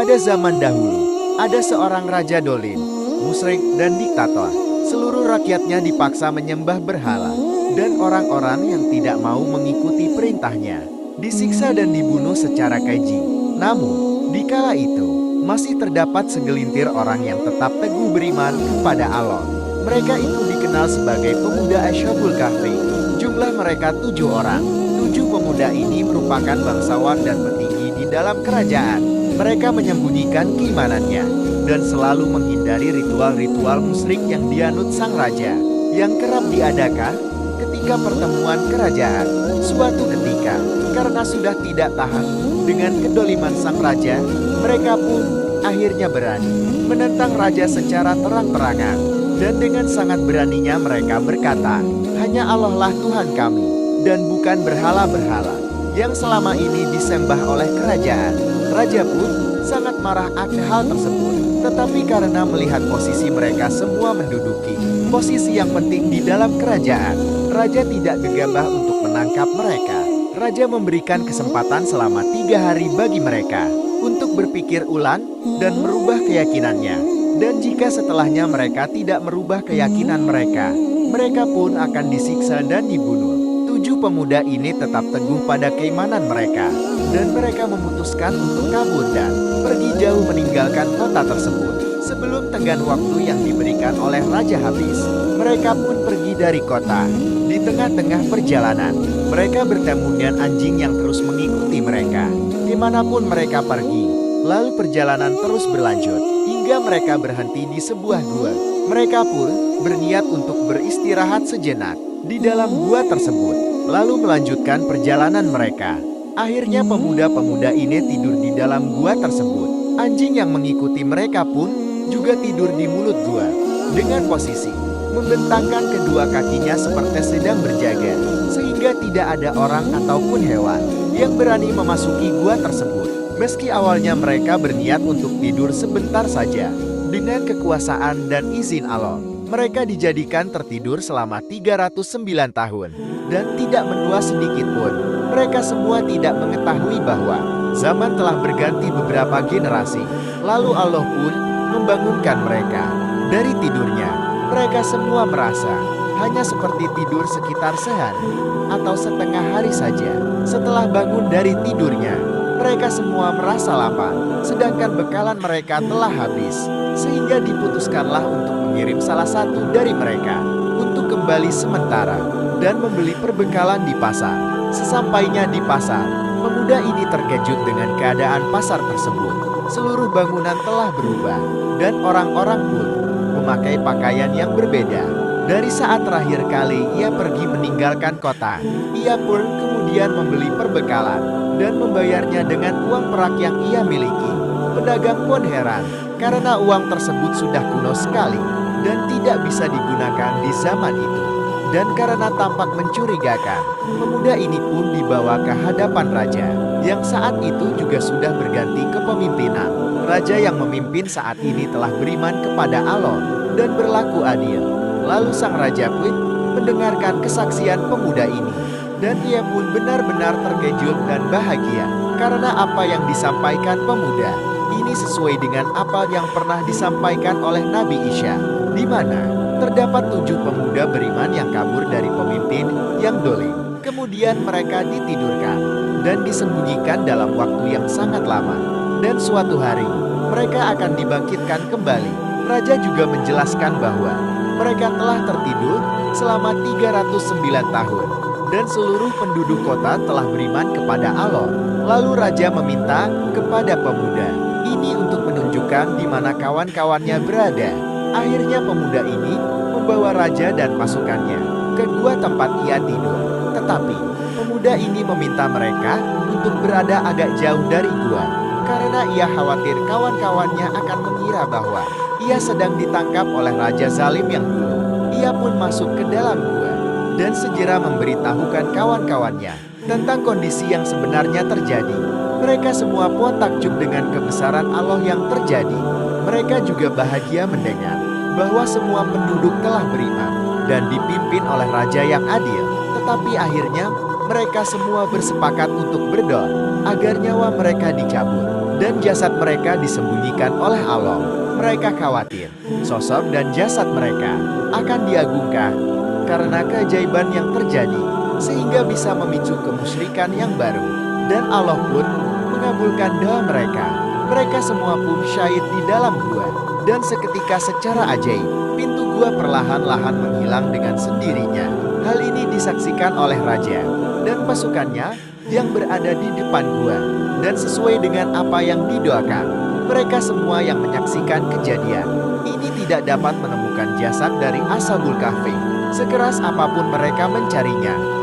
Pada zaman dahulu, ada seorang raja dolim, musyrik dan diktator. Seluruh rakyatnya dipaksa menyembah berhala, dan orang-orang yang tidak mau mengikuti perintahnya disiksa dan dibunuh secara keji. Namun, di kala itu, masih terdapat segelintir orang yang tetap teguh beriman kepada Allah. Mereka itu dikenal sebagai pemuda Ashabul Kahfi. Jumlah mereka 7 orang. 7 pemuda ini merupakan bangsawan dan petinggi di dalam kerajaan. Mereka menyembunyikan keimanannya dan selalu menghindari ritual-ritual musyrik yang dianut sang raja yang kerap diadakan ketika pertemuan kerajaan. Suatu ketika, karena sudah tidak tahan dengan kedoliman sang raja, mereka pun akhirnya berani menentang raja secara terang-terangan. Dan dengan sangat beraninya mereka berkata, "Hanya Allah lah Tuhan kami, dan bukan berhala-berhala yang selama ini disembah oleh kerajaan." Raja pun sangat marah akan hal tersebut. Tetapi karena melihat posisi mereka semua menduduki posisi yang penting di dalam kerajaan, raja tidak gegabah untuk menangkap mereka. Raja memberikan kesempatan selama 3 hari bagi mereka untuk berpikir ulang dan merubah keyakinannya. Dan jika setelahnya mereka tidak merubah keyakinan mereka, mereka pun akan disiksa dan dibunuh. 7 pemuda ini tetap teguh pada keimanan mereka, dan mereka memutuskan untuk kabur dan pergi jauh meninggalkan kota tersebut. Sebelum tenggang waktu yang diberikan oleh raja habis, mereka pun pergi dari kota. Di tengah-tengah perjalanan, mereka bertemu dengan anjing yang terus mengikuti mereka dimanapun mereka pergi. Lalu perjalanan terus berlanjut hingga mereka berhenti di sebuah gua. Mereka pun berniat untuk beristirahat sejenak di dalam gua tersebut, lalu melanjutkan perjalanan mereka. Akhirnya pemuda-pemuda ini tidur di dalam gua tersebut. Anjing yang mengikuti mereka pun juga tidur di mulut gua dengan posisi membentangkan kedua kakinya seperti sedang berjaga, sehingga tidak ada orang ataupun hewan yang berani memasuki gua tersebut. Meski awalnya mereka berniat untuk tidur sebentar saja, dengan kekuasaan dan izin Allah, mereka dijadikan tertidur selama 309 tahun dan tidak menua sedikit pun. Mereka semua tidak mengetahui bahwa zaman telah berganti beberapa generasi. Lalu Allah pun membangunkan mereka dari tidurnya. Mereka semua merasa hanya seperti tidur sekitar sehari atau setengah hari saja. Setelah bangun dari tidurnya, mereka semua merasa lapar, sedangkan bekalan mereka telah habis, sehingga diputuskanlah untuk mengirim salah satu dari mereka untuk kembali sementara dan membeli perbekalan di pasar. Sesampainya di pasar, pemuda ini terkejut dengan keadaan pasar tersebut. Seluruh bangunan telah berubah, dan orang-orang pun memakai pakaian yang berbeda. Dari saat terakhir kali ia pergi meninggalkan kota, ia pun kemudian membeli perbekalan dan membayarnya dengan uang perak yang ia miliki. Pedagang pun heran, karena uang tersebut sudah kuno sekali dan tidak bisa digunakan di zaman itu. Dan karena tampak mencurigakan, pemuda ini pun dibawa ke hadapan raja, yang saat itu juga sudah berganti kepemimpinan. Raja yang memimpin saat ini telah beriman kepada Allah dan berlaku adil. Lalu sang raja pun mendengarkan kesaksian pemuda ini, dan ia pun benar-benar terkejut dan bahagia, karena apa yang disampaikan pemuda ini sesuai dengan apa yang pernah disampaikan oleh Nabi Isa, di mana terdapat 7 pemuda beriman yang kabur dari pemimpin yang dolim. Kemudian mereka ditidurkan dan disembunyikan dalam waktu yang sangat lama. Dan suatu hari, mereka akan dibangkitkan kembali. Raja juga menjelaskan bahwa mereka telah tertidur selama 309 tahun. Dan seluruh penduduk kota telah beriman kepada Allah. Lalu Raja meminta kepada pemuda ini untuk menunjukkan di mana kawan-kawannya berada. Akhirnya pemuda ini membawa raja dan pasukannya ke gua tempat ia tidur. Tetapi pemuda ini meminta mereka untuk berada agak jauh dari gua, karena ia khawatir kawan-kawannya akan mengira bahwa ia sedang ditangkap oleh raja zalim yang dulu. Ia pun masuk ke dalam gua dan segera memberitahukan kawan-kawannya tentang kondisi yang sebenarnya terjadi. Mereka semua pun takjub dengan kebesaran Allah yang terjadi. Mereka juga bahagia mendengar bahwa semua penduduk telah beriman dan dipimpin oleh raja yang adil. Tetapi akhirnya mereka semua bersepakat untuk berdoa agar nyawa mereka dicabut dan jasad mereka disembunyikan oleh Allah. Mereka khawatir sosok dan jasad mereka akan diagungkan karena keajaiban yang terjadi, sehingga bisa memicu kemusyrikan yang baru. Dan Allah pun mengabulkan doa mereka. Mereka semua pun syahid di dalam gua. Dan seketika secara ajaib, pintu gua perlahan-lahan menghilang dengan sendirinya. Hal ini disaksikan oleh raja dan pasukannya yang berada di depan gua. Dan sesuai dengan apa yang didoakan, mereka semua yang menyaksikan kejadian ini tidak dapat menemukan jasad dari Ashabul Kahfi, sekeras apapun mereka mencarinya.